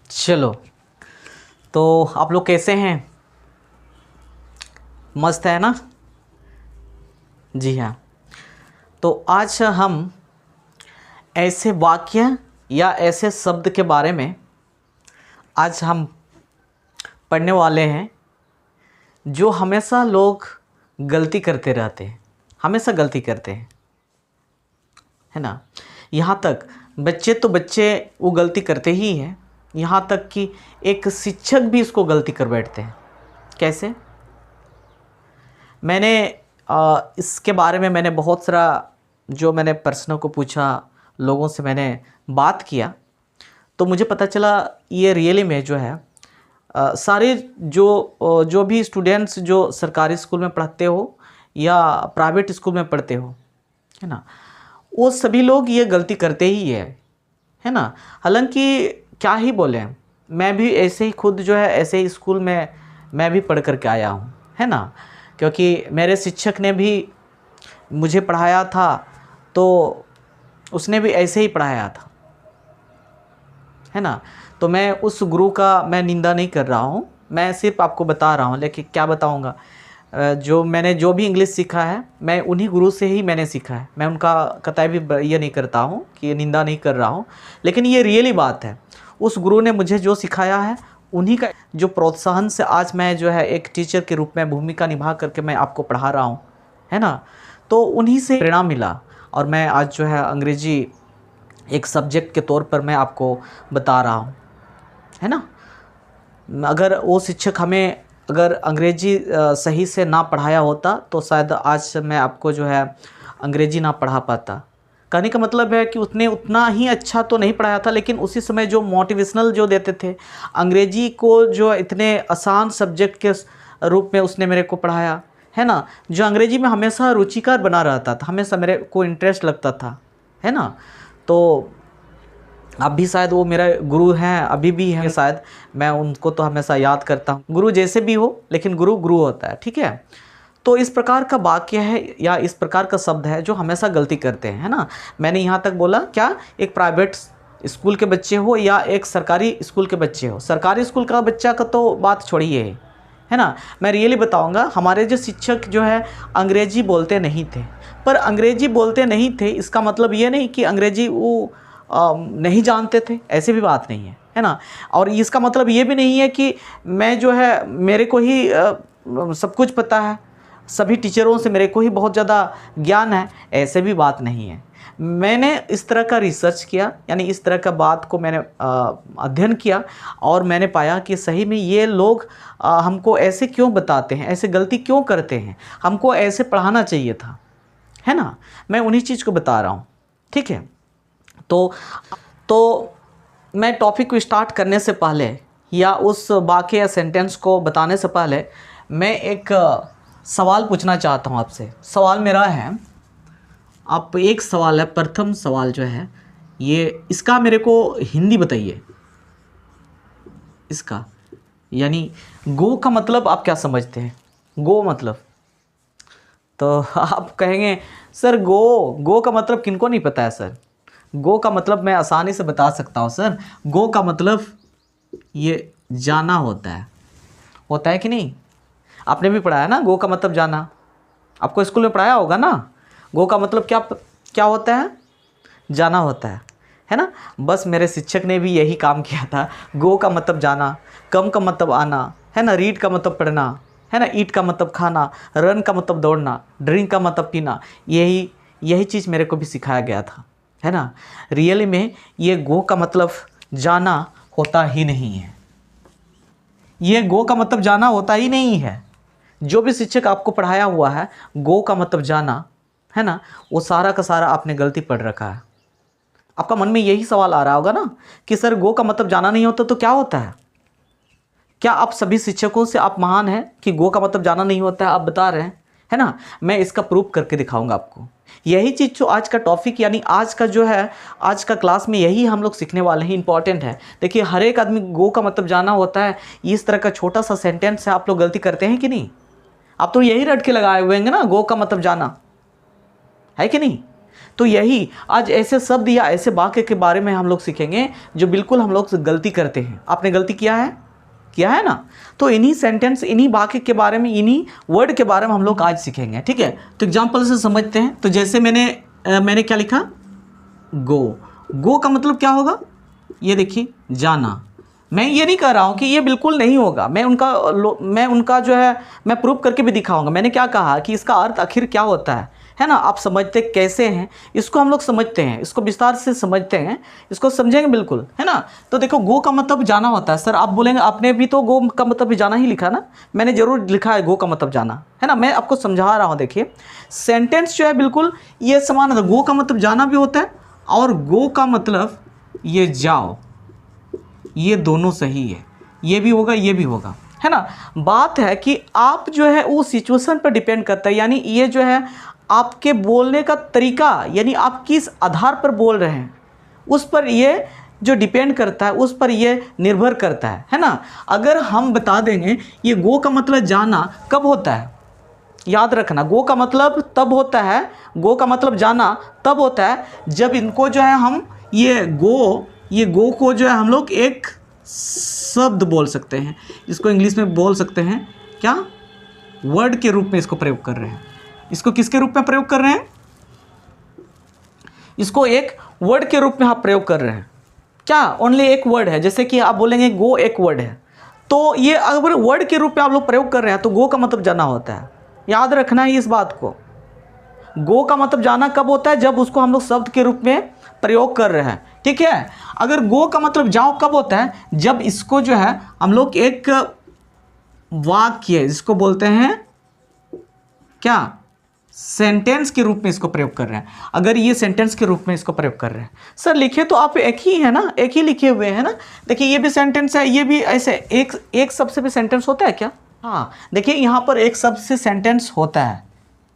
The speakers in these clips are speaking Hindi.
चलो, तो आप लोग कैसे हैं? मस्त है ना? जी हाँ। तो आज हम ऐसे वाक्य या ऐसे शब्द के बारे में आज हम पढ़ने वाले हैं जो हमेशा लोग गलती करते रहते हैं, हमेशा गलती करते हैं, है ना। यहाँ तक बच्चे तो बच्चे वो गलती करते ही हैं, यहाँ तक कि एक शिक्षक भी इसको गलती कर बैठते हैं। कैसे? मैंने इसके बारे में मैंने बहुत सारा जो मैंने प्रश्नों को पूछा, लोगों से मैंने बात किया, तो मुझे पता चला ये रियली में जो है सारे जो भी स्टूडेंट्स जो सरकारी स्कूल में पढ़ते हो या प्राइवेट स्कूल में पढ़ते हो, है ना, वो सभी लोग ये गलती करते ही है ना। हालांकि क्या ही बोलें, मैं भी ऐसे ही खुद जो है ऐसे ही स्कूल में मैं भी पढ़ करके आया हूँ, है ना। क्योंकि मेरे शिक्षक ने भी मुझे पढ़ाया था, तो उसने भी ऐसे ही पढ़ाया था, है ना। तो मैं उस गुरु का मैं निंदा नहीं कर रहा हूँ, मैं सिर्फ आपको बता रहा हूँ। लेकिन क्या बताऊँगा, मैंने जो भी इंग्लिश सीखा है मैं उन्हीं गुरु से ही मैंने सीखा है। मैं उनका कतई भी ये नहीं करता हूँ कि ये निंदा नहीं कर रहा हूँ, लेकिन ये रियली बात है। उस गुरु ने मुझे जो सिखाया है, उन्हीं का जो प्रोत्साहन से आज मैं जो है एक टीचर के रूप में भूमिका निभा करके मैं आपको पढ़ा रहा हूँ, है ना। तो उन्हीं से प्रेरणा मिला और मैं आज जो है अंग्रेजी एक सब्जेक्ट के तौर पर मैं आपको बता रहा हूँ, है ना। अगर वो शिक्षक हमें अगर अंग्रेजी सही से ना पढ़ाया होता तो शायद आज मैं आपको जो है अंग्रेजी ना पढ़ा पाता। कहने का मतलब है कि उसने उतना ही अच्छा तो नहीं पढ़ाया था, लेकिन उसी समय जो मोटिवेशनल जो देते थे, अंग्रेजी को जो इतने आसान सब्जेक्ट के रूप में उसने मेरे को पढ़ाया, है ना। जो अंग्रेजी में हमेशा रुचिकर बना रहता था, हमेशा मेरे को इंटरेस्ट लगता था, है ना। तो अब भी शायद वो मेरा गुरु हैं, अभी भी हैं शायद, मैं उनको तो हमेशा याद करता हूँ। गुरु जैसे भी हो, लेकिन गुरु गुरु होता है, ठीक है। तो इस प्रकार का वाक्य है या इस प्रकार का शब्द है जो हमेशा गलती करते हैं, है ना। मैंने यहाँ तक बोला क्या, एक प्राइवेट स्कूल के बच्चे हो या एक सरकारी स्कूल के बच्चे हो। सरकारी स्कूल का बच्चा का तो बात छोड़िए, है ना। मैं रियली बताऊँगा, हमारे जो शिक्षक जो है अंग्रेजी बोलते नहीं थे। पर अंग्रेजी बोलते नहीं थे इसका मतलब ये नहीं कि अंग्रेजी वो नहीं जानते थे, ऐसी भी बात नहीं है ना। और इसका मतलब ये भी नहीं है कि मैं जो है मेरे को ही सब कुछ पता है, सभी टीचरों से मेरे को ही बहुत ज़्यादा ज्ञान है, ऐसे भी बात नहीं है। मैंने इस तरह का रिसर्च किया, यानी इस तरह का बात को मैंने अध्ययन किया और मैंने पाया कि सही में ये लोग हमको ऐसे क्यों बताते हैं, ऐसे गलती क्यों करते हैं, हमको ऐसे पढ़ाना चाहिए था, है ना। मैं उन्हीं चीज़ को बता रहा हूँ, ठीक है। तो मैं टॉपिक को स्टार्ट करने से पहले या उस वाक्य या सेंटेंस को बताने से पहले मैं एक सवाल पूछना चाहता हूँ आपसे। सवाल मेरा है, आप एक सवाल है, प्रथम सवाल जो है ये, इसका मेरे को हिंदी बताइए। इसका यानी गो का मतलब आप क्या समझते हैं? गो मतलब, तो आप कहेंगे सर गो का मतलब किनको नहीं पता है सर। गो का मतलब मैं आसानी से बता सकता हूँ सर। गो का मतलब ये जाना होता है कि नहीं? आपने भी पढ़ा है ना, गो का मतलब जाना, आपको स्कूल में पढ़ाया होगा ना। गो का मतलब क्या होता है? जाना होता है ना। बस मेरे शिक्षक ने भी यही काम किया था। गो का मतलब जाना, कम का मतलब आना, है ना, रीड का मतलब पढ़ना, है ना, ईट का मतलब खाना, रन का मतलब दौड़ना, ड्रिंक का मतलब पीना। यही चीज़ मेरे को भी सिखाया गया था, है ना। रियली में ये गो का मतलब जाना होता ही नहीं है। ये गो का मतलब जाना होता ही नहीं है। जो भी शिक्षक आपको पढ़ाया हुआ है, गो का मतलब जाना, है ना, वो सारा का सारा आपने गलती पढ़ रखा है। आपका मन में यही सवाल आ रहा होगा ना कि सर गो का मतलब जाना नहीं होता तो क्या होता है? क्या आप सभी शिक्षकों से आप महान हैं कि गो का मतलब जाना नहीं होता है, आप बता रहे हैं, है ना। मैं इसका प्रूफ करके दिखाऊंगा आपको। यही चीज़ जो आज का टॉपिक यानी आज का जो है, आज का क्लास में यही हम लोग सीखने वाले हैं, इंपॉर्टेंट है। देखिए, हर एक आदमी गो का मतलब जाना होता है, इस तरह का छोटा सा सेंटेंस से आप लोग गलती करते हैं कि नहीं? आप तो यही रट के लगाए हुए हैं ना, गो का मतलब जाना, है कि नहीं? तो यही आज ऐसे शब्द या ऐसे वाक्य के बारे में हम लोग सीखेंगे जो बिल्कुल हम लोग गलती करते हैं। आपने गलती किया है ना। तो इन्हीं सेंटेंस, इन्हीं वाक्य के बारे में, इन्हीं वर्ड के बारे में हम लोग आज सीखेंगे, ठीक है। तो एग्जाम्पल से समझते हैं। तो जैसे मैंने क्या लिखा, गो का मतलब क्या होगा, ये देखिए जाना। मैं ये नहीं कह रहा हूँ कि ये बिल्कुल नहीं होगा, मैं उनका जो है मैं प्रूव करके भी दिखाऊंगा। मैंने क्या कहा कि इसका अर्थ आखिर क्या होता है ना। आप समझते कैसे हैं इसको, हम लोग समझते हैं, इसको विस्तार से समझते हैं, इसको समझेंगे बिल्कुल, है ना। तो देखो गो का मतलब जाना होता है। सर आप बोलेंगे आपने भी तो गो का मतलब भी जाना ही लिखा ना। मैंने ज़रूर लिखा है गो का मतलब जाना, है ना। मैं आपको समझा रहा हूँ। देखिए सेंटेंस जो है बिल्कुल ये समान है। गो का मतलब जाना भी होता है और गो का मतलब ये जाओ, ये दोनों सही है। ये भी होगा, ये भी होगा, है ना। बात है कि आप जो है वो सिचुएशन पर डिपेंड करता है, यानी ये जो है आपके बोलने का तरीका, यानी आप किस आधार पर बोल रहे हैं उस पर ये जो डिपेंड करता है, उस पर ये निर्भर करता है ना। अगर हम बता देंगे ये गो का मतलब जाना कब होता है, याद रखना, गो का मतलब तब होता है, गो का मतलब जाना तब होता है जब इनको जो है हम ये गो को जो है हम लोग एक शब्द बोल सकते हैं, इसको इंग्लिश में बोल सकते हैं क्या, वर्ड के रूप में इसको प्रयोग कर रहे हैं। इसको किसके रूप में प्रयोग कर रहे हैं, इसको एक वर्ड के रूप में आप प्रयोग कर रहे हैं। क्या ओनली एक वर्ड है, जैसे कि आप बोलेंगे गो एक वर्ड है, तो ये अगर वर्ड के रूप में आप लोग प्रयोग कर रहे हैं तो गो का मतलब जाना होता है। याद रखना है इस बात को। गो का मतलब जाना कब होता है, जब उसको हम लोग शब्द के रूप में प्रयोग कर रहे हैं, ठीक है। अगर गो का मतलब जाओ कब होता है, जब इसको जो है हम लोग एक वाक्य जिसको बोलते हैं क्या, सेंटेंस के रूप में इसको प्रयोग कर रहे हैं। अगर ये सेंटेंस के रूप में इसको प्रयोग कर रहे हैं, सर लिखे तो आप एक ही है ना, एक ही लिखे हुए हैं ना। देखिए ये भी सेंटेंस है, ये भी ऐसे एक शब्द से भी सेंटेंस होता है क्या, हाँ देखिए यहाँ पर एक शब्द से सेंटेंस होता है,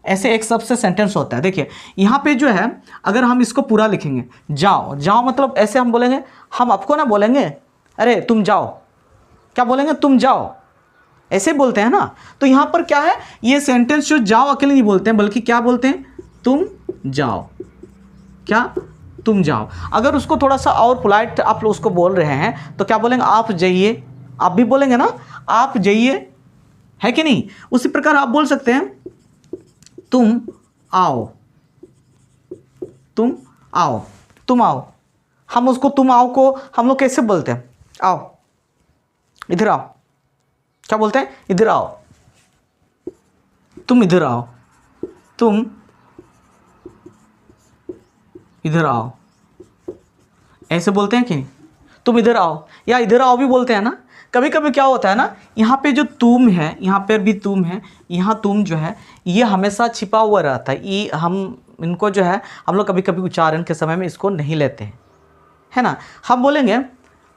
ऐसे एक शब्द से सेंटेंस होता है। देखिए यहाँ पे जो है अगर हम इसको पूरा लिखेंगे, जाओ मतलब ऐसे हम बोलेंगे, हम आपको ना बोलेंगे अरे तुम जाओ, क्या बोलेंगे, तुम जाओ, ऐसे बोलते हैं ना। तो यहाँ पर क्या है, ये सेंटेंस जो जाओ अकेले नहीं बोलते हैं, बल्कि क्या बोलते हैं, तुम जाओ, क्या तुम जाओ। अगर उसको थोड़ा सा और पोलाइट आप लोग उसको बोल रहे हैं तो क्या बोलेंगे, आप जाइए, आप भी बोलेंगे ना, आप जाइए, है कि नहीं। उसी प्रकार आप बोल सकते हैं तुम आओ, तुम आओ। हम उसको तुम आओ को हम लोग कैसे बोलते हैं, आओ, इधर आओ, क्या बोलते हैं, इधर आओ, तुम इधर आओ, तुम इधर आओ, ऐसे बोलते हैं कि नहीं, तुम इधर आओ, या इधर आओ भी बोलते हैं ना। कभी कभी क्या होता है ना, यहाँ पे जो तुम है, यहाँ पर भी तुम है, यहाँ तुम जो है ये हमेशा छिपा हुआ रहता है। ये हम इनको जो है हम लोग कभी कभी उच्चारण के समय में इसको नहीं लेते हैं, है ना। हम बोलेंगे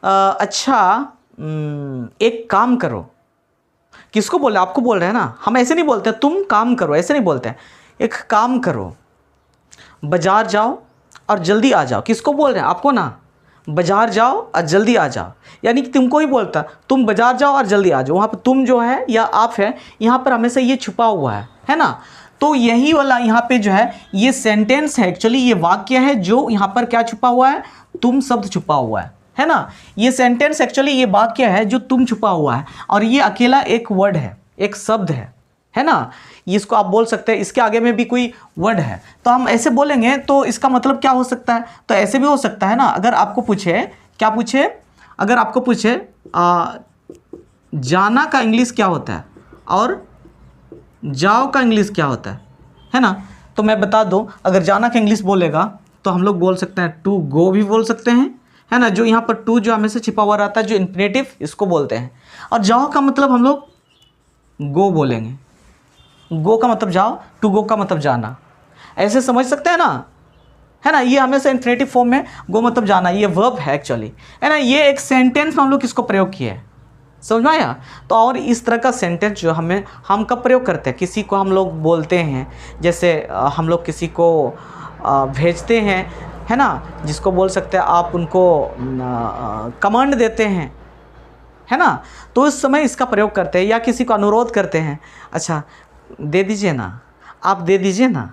अच्छा एक काम करो, किसको बोल रहे हैं, आपको बोल रहे हैं ना। हम ऐसे नहीं बोलते तुम काम करो, ऐसे नहीं बोलते हैं, एक काम करो, बाजार जाओ और जल्दी आ जाओ, किसको बोल रहे हैं, आपको ना। बाजार जाओ और जल्दी आ जाओ, यानी कि तुमको ही बोलता, तुम बाजार जाओ और जल्दी आ जाओ। वहाँ पर तुम जो है या आप है, यहाँ पर हमेशा ये छुपा हुआ है ना। तो यही वाला यहाँ पे जो है ये सेंटेंस है, एक्चुअली ये वाक्य है जो यहाँ पर क्या छुपा हुआ है, तुम शब्द छुपा हुआ है ना। ये सेंटेंस एक्चुअली ये वाक्य है जो तुम छुपा हुआ है, और ये अकेला एक वर्ड है, एक शब्द है ना। इसको आप बोल सकते हैं इसके आगे में भी कोई वर्ड है, तो हम ऐसे बोलेंगे तो इसका मतलब क्या हो सकता है, तो ऐसे भी हो सकता है ना। अगर आपको पूछे, क्या पूछे, अगर आपको पूछे जाना का इंग्लिश क्या होता है और जाओ का इंग्लिश क्या होता है ना, तो मैं बता दूं, अगर जाना का इंग्लिश बोलेगा तो हम लोग बोल सकते हैं टू गो भी बोल सकते हैं, है ना। जो यहाँ पर टू जो हमेशा छिपा हुआ रहता है, जो इन्फिनेटिव, इसको बोलते हैं। और जाओ का मतलब हम लोग गो बोलेंगे, गो का मतलब जाओ, टू गो का मतलब जाना, ऐसे समझ सकते हैं ना, है ना। ये हमेशा इन्फिनेटिव फॉर्म में गो मतलब जाना, ये वर्ब है एक्चुअली, है ना। ये एक सेंटेंस में हम लोग किसको प्रयोग किए हैं, समझ में आया। तो और इस तरह का सेंटेंस जो हम कब प्रयोग करते हैं, किसी को हम लोग बोलते हैं, जैसे हम लोग किसी को भेजते हैं, है ना, जिसको बोल सकते हैं आप उनको कमांड देते हैं, है ना। तो उस समय इसका प्रयोग करते हैं, या किसी को अनुरोध करते हैं, अच्छा दे दीजिए ना, आप दे दीजिए ना,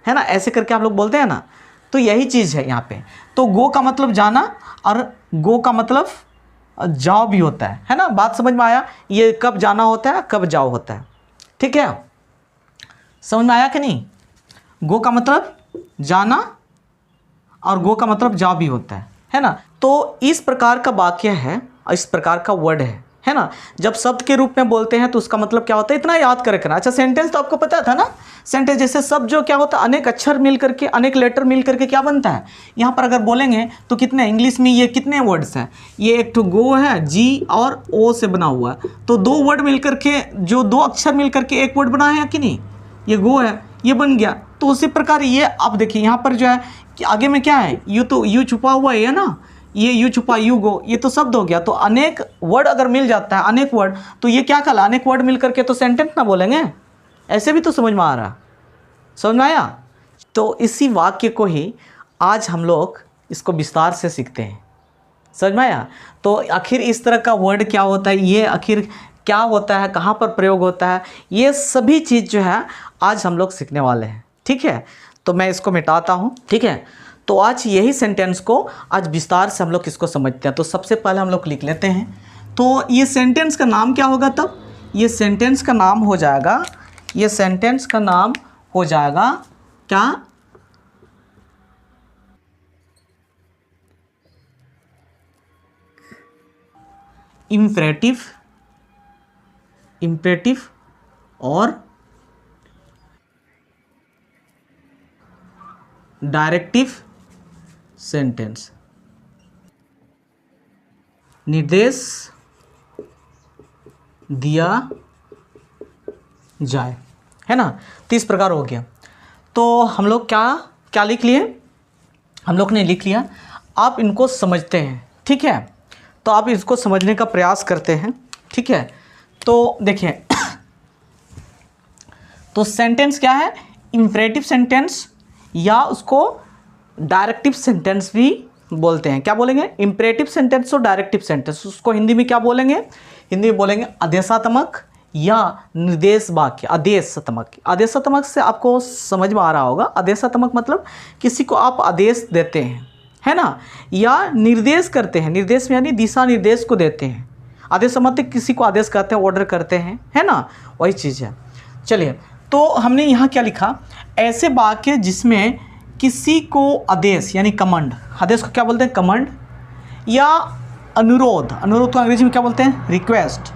है ना, ऐसे करके आप लोग बोलते हैं ना, तो यही चीज़ है यहाँ पे। तो गो का मतलब जाना और गो का मतलब जाओ भी होता है ना। बात समझ में आया, ये कब जाना होता है कब जाओ होता है, ठीक है, समझ में आया कि नहीं। गो का मतलब जाना और गो का मतलब जाओ भी होता है ना। तो इस प्रकार का वाक्य है, इस प्रकार का वर्ड है ना। जब शब्द के रूप में बोलते हैं तो उसका मतलब क्या होता है, इतना याद कर रखना। अच्छा, सेंटेंस तो आपको पता था ना, सेंटेंस जैसे शब्द जो क्या होता है, अनेक अक्षर मिल करके, अनेक लेटर मिल करके क्या बनता है। यहाँ पर अगर बोलेंगे तो कितने इंग्लिश में ये कितने वर्ड्स हैं, ये एक तो गो है, जी और ओ से बना हुआ है, तो दो वर्ड मिल करके, जो दो अक्षर मिल करके एक वर्ड बना है कि नहीं, ये गो है, ये बन गया। तो उसी प्रकार ये आप देखिए यहाँ पर जो है कि आगे में क्या है, यू, तो यू छुपा हुआ है ना, ये यू छुपा यू गो, ये तो शब्द हो गया। तो अनेक वर्ड अगर मिल जाता है, अनेक वर्ड, तो ये क्या कहला, अनेक वर्ड मिल करके तो सेंटेंस ना बोलेंगे, ऐसे भी तो समझ में आ रहा, समझ में आया। तो इसी वाक्य को ही आज हम लोग इसको विस्तार से सीखते हैं, समझ में आया। तो आखिर इस तरह का वर्ड क्या होता है, ये आखिर क्या होता है, कहाँ पर प्रयोग होता है, ये सभी चीज़ जो है आज हम लोग सीखने वाले हैं, ठीक है। तो मैं इसको मिटाता हूँ, ठीक है। तो आज यही सेंटेंस को आज विस्तार से हम लोग किसको समझते हैं। तो सबसे पहले हम लोग लिख लेते हैं। तो ये सेंटेंस का नाम क्या होगा, तब ये सेंटेंस का नाम हो जाएगा, ये सेंटेंस का नाम हो जाएगा क्या, इम्परेटिव, इम्परेटिव और डायरेक्टिव सेंटेंस, निर्देश दिया जाए, है ना। तो इस प्रकार हो गया। तो हम लोग क्या क्या लिख लिए, हम लोग ने लिख लिया। आप इनको समझते हैं, ठीक है। तो आप इसको समझने का प्रयास करते हैं, ठीक है। तो देखिए तो सेंटेंस क्या है, इम्परेटिव सेंटेंस या उसको डायरेक्टिव सेंटेंस भी बोलते हैं। क्या बोलेंगे, इम्परेटिव सेंटेंस और डायरेक्टिव सेंटेंस। उसको हिंदी में क्या बोलेंगे, हिंदी में बोलेंगे आदेशात्मक या निर्देश वाक्य। आदेशात्मक, आदेशात्मक से आपको समझ में आ रहा होगा। आदेशात्मक मतलब किसी को आप आदेश देते हैं, है ना, या निर्देश करते हैं। निर्देश में यानी दिशा निर्देश को देते हैं। आदेशात्मक किसी को आदेश करते हैं, ऑर्डर करते हैं, है ना, वही चीज़ है। चलिए, तो हमने यहाँ क्या लिखा, ऐसे वाक्य जिसमें किसी को आदेश यानी कमांड, आदेश को क्या बोलते हैं, कमांड, या अनुरोध, अनुरोध को अंग्रेजी में क्या बोलते हैं, रिक्वेस्ट,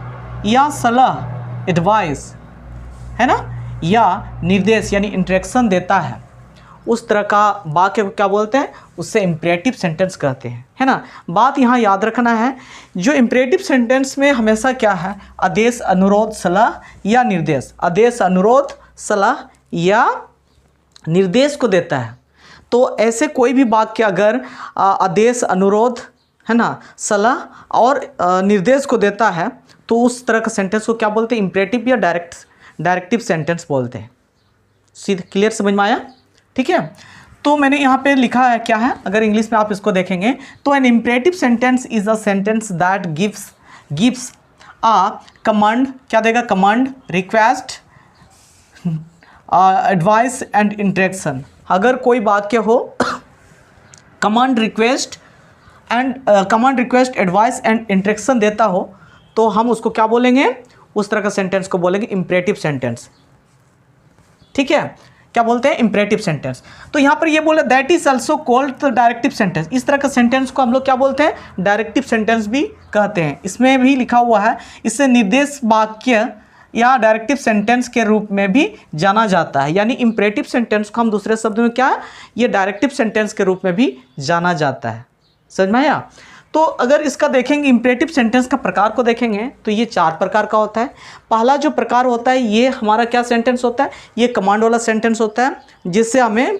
या सलाह, एडवाइस, है ना, या निर्देश यानी इंस्ट्रक्शन देता है, उस तरह का वाक्य को क्या बोलते हैं, उससे इम्परेटिव सेंटेंस कहते हैं, है ना। बात यहाँ याद रखना है, जो इम्परेटिव सेंटेंस में हमेशा क्या है, आदेश, अनुरोध, सलाह या निर्देश, आदेश, अनुरोध, सलाह या निर्देश को देता है। तो ऐसे कोई भी वाक्य अगर आदेश, अनुरोध, है ना, सलाह और निर्देश को देता है तो उस तरह का सेंटेंस को क्या बोलते हैं, इम्परेटिव या डायरेक्टिव सेंटेंस बोलते हैं। सीधे क्लियर समझ में आया, ठीक है। तो मैंने यहाँ पे लिखा है क्या है, अगर इंग्लिश में आप इसको देखेंगे तो an imperative sentence is a sentence that gives a command, क्या देगा, command, request, advice and instruction. अगर कोई वाक्य हो command, request advice and instruction देता हो तो हम उसको क्या बोलेंगे, उस तरह का सेंटेंस को बोलेंगे इम्परेटिव सेंटेंस, ठीक है। क्या बोलते हैं, इम्परेटिव सेंटेंस। तो यहाँ पर ये बोले that is also called the directive sentence. इस तरह का सेंटेंस को हम लोग क्या बोलते हैं, डायरेक्टिव सेंटेंस भी कहते हैं। इसमें भी लिखा हुआ है, इससे निर्देश वाक्य या डायरेक्टिव सेंटेंस के रूप में भी जाना जाता है। यानी इम्परेटिव सेंटेंस को हम दूसरे शब्द में क्या है, ये डायरेक्टिव सेंटेंस के रूप में भी जाना जाता है। समझ में आया। तो अगर इसका देखेंगे, इम्परेटिव सेंटेंस का प्रकार को देखेंगे तो ये 4 प्रकार का होता है। पहला जो प्रकार होता है ये हमारा क्या सेंटेंस होता है, ये कमांड वाला सेंटेंस होता है, जिससे हमें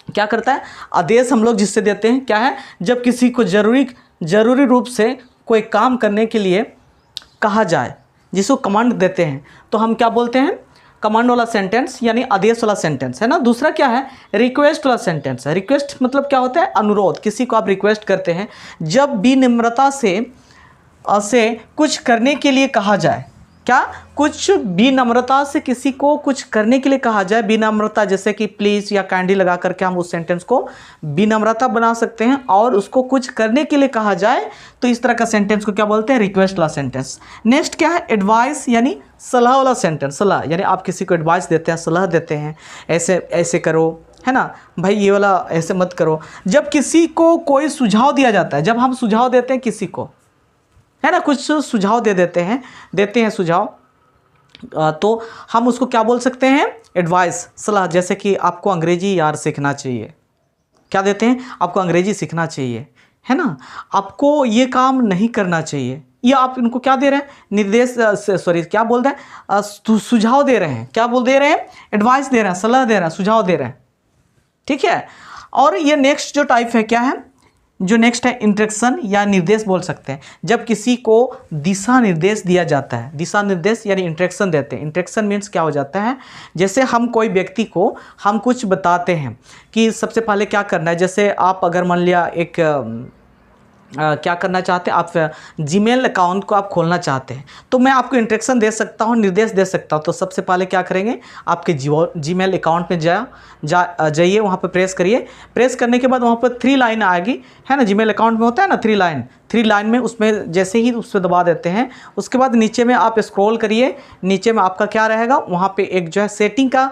क्या करता है, आदेश हम लोग जिससे देते हैं, क्या है, जब किसी को जरूरी रूप से कोई काम करने के लिए कहा जाए, जिसको कमांड देते हैं, तो हम क्या बोलते हैं, कमांड वाला सेंटेंस यानी आदेश वाला सेंटेंस, है ना। दूसरा क्या है, रिक्वेस्ट वाला सेंटेंस है। रिक्वेस्ट मतलब क्या होता है, अनुरोध, किसी को आप रिक्वेस्ट करते हैं, जब विनम्रता से कुछ करने के लिए कहा जाए, क्या, कुछ विनम्रता से किसी को कुछ करने के लिए कहा जाए, विनम्रता, जैसे कि प्लीज़ या काइंडली लगा करके हम उस सेंटेंस को विनम्रता बना सकते हैं, और उसको कुछ करने के लिए कहा जाए तो इस तरह का सेंटेंस को क्या बोलते हैं, रिक्वेस्ट वाला सेंटेंस। नेक्स्ट क्या है, एडवाइस यानी सलाह वाला सेंटेंस। सलाह यानी आप किसी को एडवाइस देते हैं, सलाह देते हैं, ऐसे ऐसे करो, है ना भाई, ये वाला ऐसे मत करो। जब किसी को कोई सुझाव दिया जाता है, जब हम सुझाव देते हैं किसी को, है ना, कुछ सुझाव देते हैं सुझाव, तो हम उसको क्या बोल सकते हैं, एडवाइस, सलाह। जैसे कि आपको अंग्रेजी यार सीखना चाहिए, क्या देते हैं, आपको अंग्रेजी सीखना चाहिए, है ना, आपको ये काम नहीं करना चाहिए, या आप इनको क्या दे रहे हैं, निर्देश, सॉरी क्या बोल रहे हैं, सुझाव दे रहे हैं, क्या बोल दे रहे हैं, एडवाइस दे रहे हैं, सलाह दे रहे हैं, सुझाव दे रहे हैं, ठीक है। और ये नेक्स्ट जो टाइप है क्या है, जो नेक्स्ट है इंस्ट्रक्शन या निर्देश बोल सकते हैं। जब किसी को दिशा निर्देश दिया जाता है, दिशा निर्देश यानी इंस्ट्रक्शन देते हैं। इंस्ट्रक्शन मीन्स क्या हो जाता है, जैसे हम कोई व्यक्ति को हम कुछ बताते हैं कि सबसे पहले क्या करना है। जैसे आप अगर मान लिया एक क्या करना चाहते हैं, आप जीमेल अकाउंट को आप खोलना चाहते हैं, तो मैं आपको इंस्ट्रक्शन दे सकता हूँ, निर्देश दे सकता हूँ। तो सबसे पहले क्या करेंगे, आपके जीमेल अकाउंट में जाइए, वहाँ पर प्रेस करिए। प्रेस करने के बाद वहाँ पर 3 लाइन आएगी, है ना, जीमेल अकाउंट में होता है ना 3 लाइन में, उसमें जैसे ही उस पर दबा देते हैं, उसके बाद नीचे में आप स्क्रॉल करिए, नीचे में आपका क्या रहेगा, वहाँ पे एक जो है सेटिंग का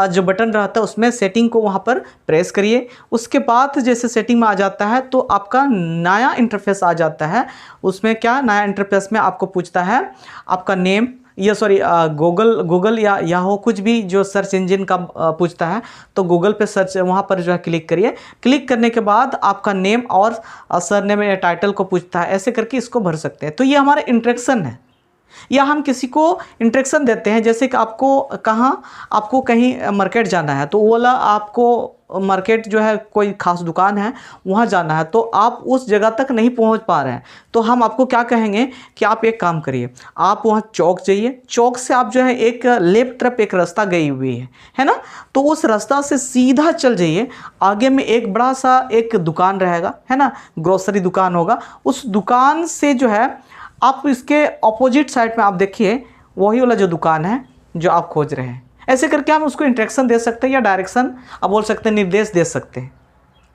जो बटन रहता है, उसमें सेटिंग को वहाँ पर प्रेस करिए। उसके बाद जैसे सेटिंग में आ जाता है तो आपका नया इंटरफेस आ जाता है। उसमें क्या, नया इंटरफेस में आपको पूछता है आपका नेम, या सॉरी गूगल या याहू, कुछ भी जो सर्च इंजन का पूछता है, तो गूगल पे सर्च, वहाँ पर जो है क्लिक करिए। क्लिक करने के बाद आपका नेम और सर नेम या टाइटल को पूछता है, ऐसे करके इसको भर सकते हैं। तो ये हमारा इंस्ट्रक्शन है। या हम किसी को इंस्ट्रक्शन देते हैं, जैसे कि आपको कहीं मार्केट जाना है, तो वो वाला आपको मार्केट जो है कोई ख़ास दुकान है, वहाँ जाना है, तो आप उस जगह तक नहीं पहुँच पा रहे हैं, तो हम आपको क्या कहेंगे कि आप एक काम करिए, आप वहाँ चौक जाइए, चौक से आप जो है एक लेफ्ट तरफ एक रास्ता गई हुई है ना, तो उस रास्ता से सीधा चल जाइए। आगे में एक बड़ा सा एक दुकान रहेगा, है ना, ग्रोसरी दुकान होगा। उस दुकान से जो है आप इसके ऑपोजिट साइड में आप देखिए, वही वाला जो दुकान है जो आप खोज रहे हैं। ऐसे करके हम उसको इंस्ट्रक्शन दे सकते हैं, या डायरेक्शन आप बोल सकते हैं, निर्देश दे सकते हैं,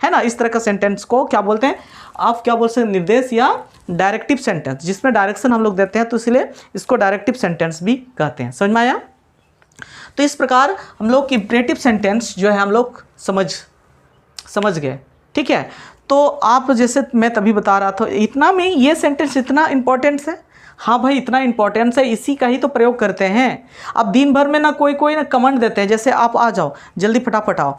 है ना। इस तरह का सेंटेंस को क्या बोलते हैं, आप क्या बोल सकते हैं, निर्देश या डायरेक्टिव सेंटेंस, जिसमें डायरेक्शन हम लोग देते हैं, तो इसलिए इसको डायरेक्टिव सेंटेंस भी कहते हैं। समझ में आया। तो इस प्रकार हम लोग इंपरेटिव सेंटेंस जो है हम लोग समझ गए, ठीक है। तो आप जैसे मैं तभी बता रहा था, इतना में ये सेंटेंस इतना इंपॉर्टेंस है, हाँ भाई इतना इंपॉर्टेंस है, इसी का ही तो प्रयोग करते हैं। अब दिन भर में ना कोई ना कमेंट देते हैं, जैसे आप आ जाओ जल्दी फटाफट आओ,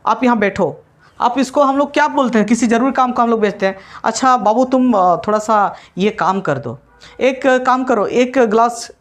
आप यहाँ बैठो, आप इसको हम लोग क्या बोलते हैं, किसी ज़रूरी काम को हम लोग भेजते हैं, अच्छा बाबू तुम थोड़ा सा ये काम कर दो, एक काम करो, एक गिलास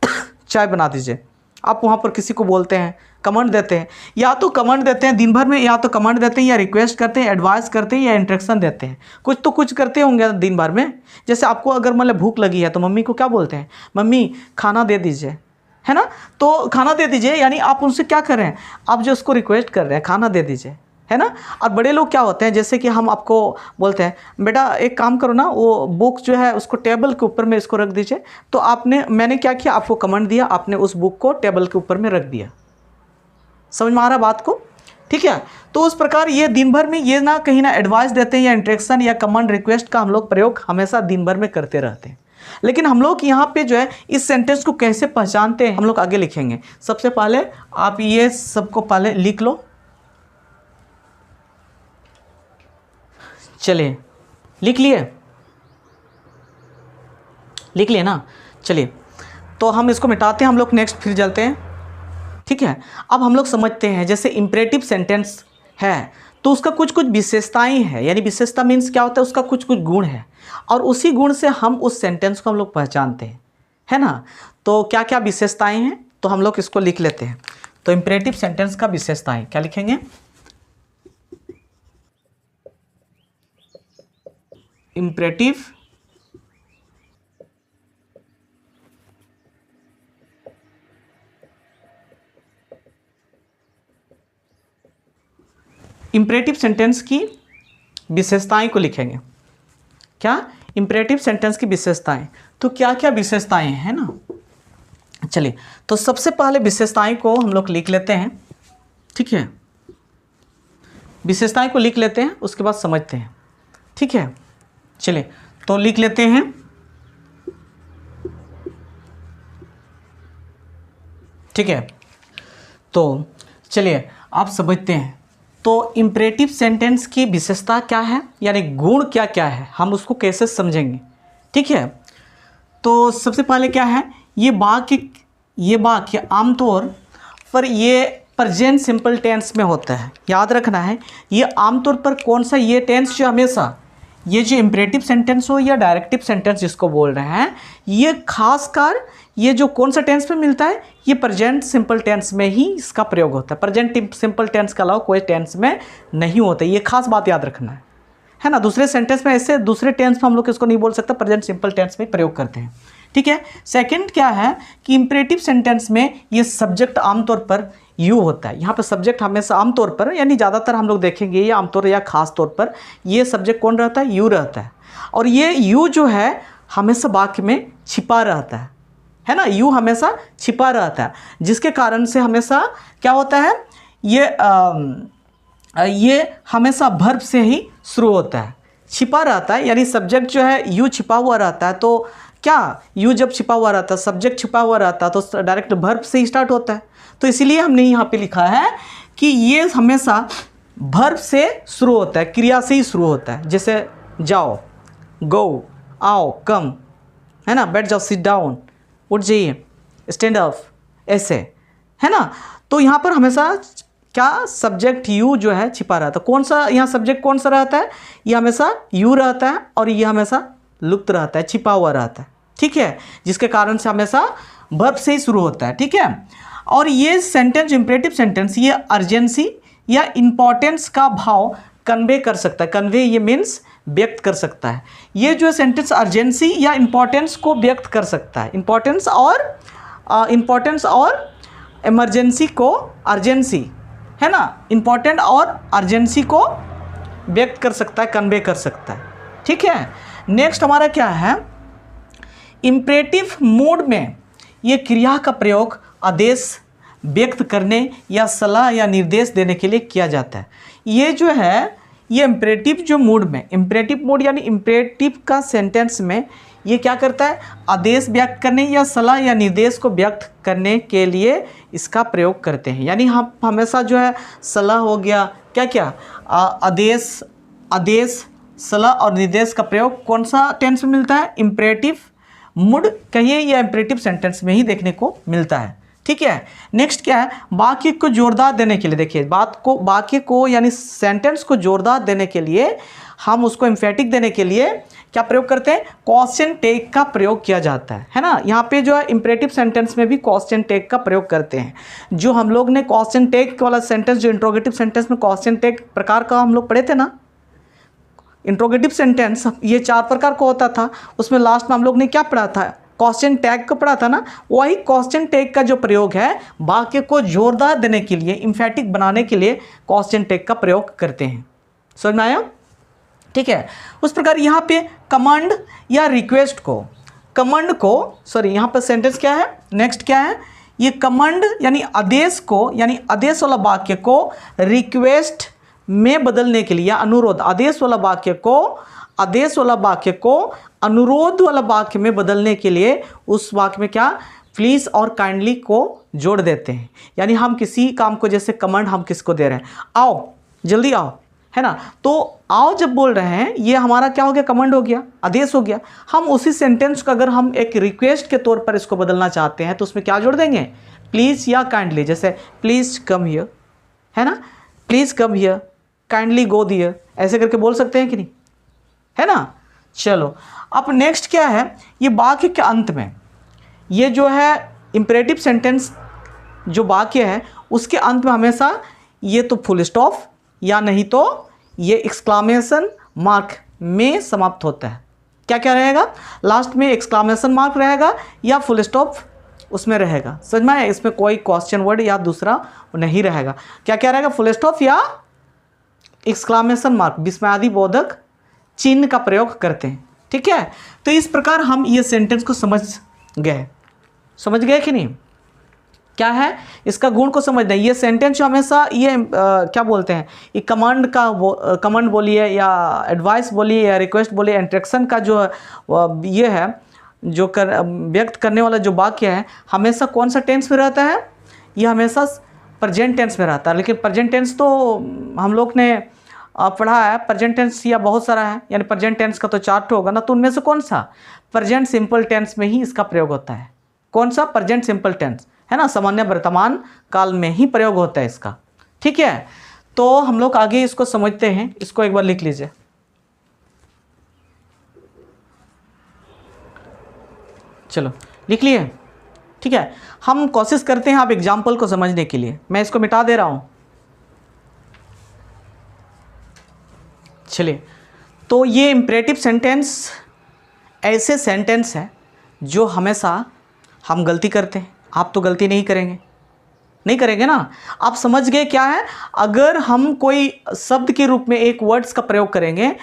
चाय बना दीजिए। आप वहाँ पर किसी को बोलते हैं, कमेंट देते हैं, या तो कमेंट देते हैं दिन भर में, या तो कमेंट देते हैं, या रिक्वेस्ट करते हैं, एडवाइस करते हैं, या इंस्ट्रक्शन देते हैं, कुछ तो कुछ करते होंगे दिन भर में। जैसे आपको अगर मतलब भूख लगी है तो मम्मी को क्या बोलते हैं, मम्मी खाना दे दीजिए, है ना, तो खाना दे दीजिए, यानी आप उनसे क्या कर रहे हैं, आप जो उसको रिक्वेस्ट कर रहे हैं खाना दे दीजिए, है ना। और बड़े लोग क्या होते हैं, जैसे कि हम आपको बोलते हैं बेटा एक काम करो ना, वो बुक जो है उसको टेबल के ऊपर में इसको रख दीजिए, तो मैंने क्या किया, आपको कमेंट दिया, आपने उस बुक को टेबल के ऊपर में रख दिया। समझ में आ रहा बात को, ठीक है। तो उस प्रकार ये दिन भर में ये ना कहीं ना एडवाइस देते हैं, या इंस्ट्रक्शन या कमांड रिक्वेस्ट का हम लोग प्रयोग हमेशा दिन भर में करते रहते हैं। लेकिन हम लोग यहाँ पे जो है इस सेंटेंस को कैसे पहचानते हैं, हम लोग आगे लिखेंगे। सबसे पहले आप ये सबको पहले लिख लो, चलिए लिख लिए ना, चलिए तो हम इसको मिटाते हैं, हम लोग नेक्स्ट फिर चलते हैं, ठीक है। अब हम लोग समझते हैं, जैसे इंपरेटिव सेंटेंस है तो उसका कुछ कुछ विशेषताएं हैं, यानी विशेषता मीन्स क्या होता है, उसका कुछ कुछ गुण है, और उसी गुण से हम उस सेंटेंस को हम लोग पहचानते हैं, है ना। तो क्या क्या विशेषताएं हैं, तो हम लोग इसको लिख लेते हैं। तो इंपरेटिव सेंटेंस का विशेषताएं क्या लिखेंगे, इंपरेटिव इंपरेटिव सेंटेंस की विशेषताएं को लिखेंगे। क्या, इंपरेटिव सेंटेंस की विशेषताएं, तो क्या क्या विशेषताएं हैं ना, चलिए, तो सबसे पहले विशेषताएं को हम लोग लिख लेते हैं, ठीक है। विशेषताएं को लिख लेते हैं, उसके बाद समझते हैं, ठीक है। चलिए, तो लिख लेते हैं। ठीक है, तो चलिए आप समझते हैं। तो इम्परेटिव सेंटेंस की विशेषता क्या है, यानी गुण क्या क्या है, हम उसको कैसे समझेंगे, ठीक है। तो सबसे पहले क्या है, ये वाक्य आमतौर पर ये प्रेजेंट सिंपल टेंस में होता है। याद रखना है, ये आमतौर पर कौन सा ये टेंस जो हमेशा ये जो इम्परेटिव सेंटेंस हो या डायरेक्टिव सेंटेंस जिसको बोल रहे हैं, ये खासकर ये जो कौन सा टेंस में मिलता है, ये प्रेजेंट सिंपल टेंस में ही इसका प्रयोग होता है। प्रेजेंट सिंपल टेंस के अलावा कोई टेंस में नहीं होता, ये खास बात याद रखना है ना। दूसरे सेंटेंस में ऐसे दूसरे टेंस में हम लोग इसको नहीं बोल सकते, प्रेजेंट सिंपल टेंस में प्रयोग करते हैं, ठीक है। सेकंड क्या है कि इम्परेटिव सेंटेंस में ये सब्जेक्ट आमतौर पर यू होता है। यहाँ पर सब्जेक्ट हमेशा आमतौर पर, यानी ज़्यादातर हम लोग देखेंगे ये आमतौर या खास तौर पर ये सब्जेक्ट कौन रहता है, यू रहता है। और ये यू जो है हमेशा वाक्य में छिपा रहता है ना। यू हमेशा छिपा रहता है, जिसके कारण से हमेशा क्या होता है, ये हमेशा वर्ब से ही शुरू होता है, छिपा रहता है। यानी सब्जेक्ट जो है यू छिपा हुआ रहता है, तो क्या यू जब छिपा हुआ रहता है, सब्जेक्ट छिपा हुआ रहता है, तो डायरेक्ट वर्ब से ही स्टार्ट होता है। तो इसीलिए हमने यहाँ पे लिखा है कि ये हमेशा वर्ब से शुरू होता है, क्रिया से ही शुरू होता है। जैसे जाओ, गो, आओ, कम, है ना, बैठ जाओ, सिट डाउन, उठ जाइए, स्टैंड अप, ऐसे, है ना। तो यहाँ पर हमेशा क्या सब्जेक्ट यू जो है छिपा रहता है। कौन सा यहाँ सब्जेक्ट कौन सा रहता है, ये हमेशा यू रहता है और ये हमेशा लुप्त रहता है, छिपा हुआ रहता है, ठीक है। जिसके कारण से हमेशा वर्ब से ही शुरू होता है, ठीक है। और ये सेंटेंस इम्परेटिव सेंटेंस ये अर्जेंसी या इम्पोर्टेंस का भाव कन्वे कर सकता है। कन्वे ये मीन्स व्यक्त कर सकता है। ये जो सेंटेंस अर्जेंसी या इम्पोर्टेंस को व्यक्त कर सकता है। इम्पोर्टेंस और इमरजेंसी को, अर्जेंसी है ना, इम्पोर्टेंट और अर्जेंसी को व्यक्त कर सकता है, कन्वे कर सकता है, ठीक है। नेक्स्ट हमारा क्या है, इम्परेटिव मूड में ये क्रिया का प्रयोग आदेश व्यक्त करने या सलाह या निर्देश देने के लिए किया जाता है। ये जो है ये इम्परेटिव जो मूड में, इम्परेटिव मूड यानी इम्परेटिव का सेंटेंस में ये क्या करता है, आदेश व्यक्त करने या सलाह या निर्देश को व्यक्त करने के लिए इसका प्रयोग करते हैं। यानी हम हमेशा जो है सलाह हो गया, क्या क्या आदेश सलाह और निर्देश का प्रयोग कौन सा टेंस में मिलता है, इम्परेटिव मूड कहिए या इम्परेटिव सेंटेंस में ही देखने को मिलता है, ठीक है। नेक्स्ट क्या है, वाक्य को जोरदार देने के लिए, देखिए वाक्य को यानी सेंटेंस को जोरदार देने के लिए, हम उसको एम्फेटिक देने के लिए क्या प्रयोग करते हैं, क्वेश्चन टैग का प्रयोग किया जाता है ना। यहाँ पे जो है इम्परेटिव सेंटेंस में भी क्वेश्चन टैग का प्रयोग करते हैं। जो हम लोग ने क्वेश्चन टैग वाला सेंटेंस, जो इंट्रोगेटिव सेंटेंस में क्वेश्चन टैग प्रकार का हम लोग पढ़े थे ना, इंट्रोगेटिव सेंटेंस ये 4 प्रकार का होता था। उसमें लास्ट में हम लोग ने क्या पढ़ा था, क्वेश्चन टैग को पढ़ा था ना। वही क्वेश्चन टैग का जो प्रयोग है वाक्य को जोरदार देने के लिए, इम्फेटिक बनाने के लिए क्वेश्चन टैग का प्रयोग करते हैं। समझ में आया, ठीक है। उस प्रकार यहाँ पे कमांड या रिक्वेस्ट को, यहाँ पर सेंटेंस क्या है, नेक्स्ट क्या है, ये कमांड यानी आदेश को, यानी आदेश वाला वाक्य को रिक्वेस्ट में बदलने के लिए, या अनुरोध, आदेश वाला वाक्य को अनुरोध वाला वाक्य में बदलने के लिए उस वाक्य में क्या, प्लीज़ और काइंडली को जोड़ देते हैं। यानी हम किसी काम को, जैसे कमांड हम किसको दे रहे हैं, आओ, जल्दी आओ, है ना। तो आओ जब बोल रहे हैं, ये हमारा क्या हो गया, कमांड हो गया, आदेश हो गया। हम उसी सेंटेंस को अगर हम एक रिक्वेस्ट के तौर पर इसको बदलना चाहते हैं तो उसमें क्या जोड़ देंगे, प्लीज़ या काइंडली। जैसे प्लीज़ कम हियर, है ना, please come here, kindly go there, ऐसे करके बोल सकते हैं कि नहीं, है ना। चलो अब नेक्स्ट क्या है, ये वाक्य के अंत में, ये जो है इम्परेटिव सेंटेंस जो वाक्य है उसके अंत में हमेशा ये तो फुल स्टॉप या नहीं तो ये एक्सक्लामेशन मार्क में समाप्त होता है। क्या क्या रहेगा, लास्ट में एक्सक्लामेशन मार्क रहेगा या फुल स्टॉप उसमें रहेगा। समझ में आया, इसमें कोई क्वेश्चन वर्ड या दूसरा नहीं रहेगा। क्या क्या रहेगा, फुल स्टॉप या एक्सक्लामेशन मार्क, विस्मयादि बोधक चिन्ह का प्रयोग करते हैं, ठीक है। तो इस प्रकार हम ये सेंटेंस को समझ गए, समझ गए कि नहीं? क्या है इसका गुण को समझना। ये सेंटेंस जो हमेशा ये क्या बोलते हैं, ये कमांड का कमांड बोलिए या एडवाइस बोलिए या रिक्वेस्ट बोलिए, इंस्ट्रक्शन का जो ये है जो व्यक्त करने वाला जो वाक्य है, हमेशा कौन सा टेंस में रहता है? ये हमेशा प्रेजेंट टेंस में रहता है। लेकिन प्रेजेंट टेंस तो हम लोग ने पढ़ा है, प्रेजेंट टेंस या बहुत सारा है, यानी प्रेजेंट टेंस का तो 4 होगा ना, तो उनमें से कौन सा? प्रेजेंट सिंपल टेंस में ही इसका प्रयोग होता है। कौन सा? प्रेजेंट सिंपल टेंस, है ना, सामान्य वर्तमान काल में ही प्रयोग होता है इसका। ठीक है, तो हम लोग आगे इसको समझते हैं। इसको एक बार लिख लीजिए। चलो लिख लिए? ठीक है, हम कोशिश करते हैं आप एग्जाम्पल को समझने के लिए। मैं इसको मिटा दे रहा हूं। चलिए, तो ये इम्परेटिव सेंटेंस ऐसे सेंटेंस है जो हमेशा हम गलती करते हैं। आप तो गलती नहीं करेंगे ना। आप समझ गए क्या है? अगर हम कोई शब्द के रूप में एक वर्ड्स का प्रयोग करेंगे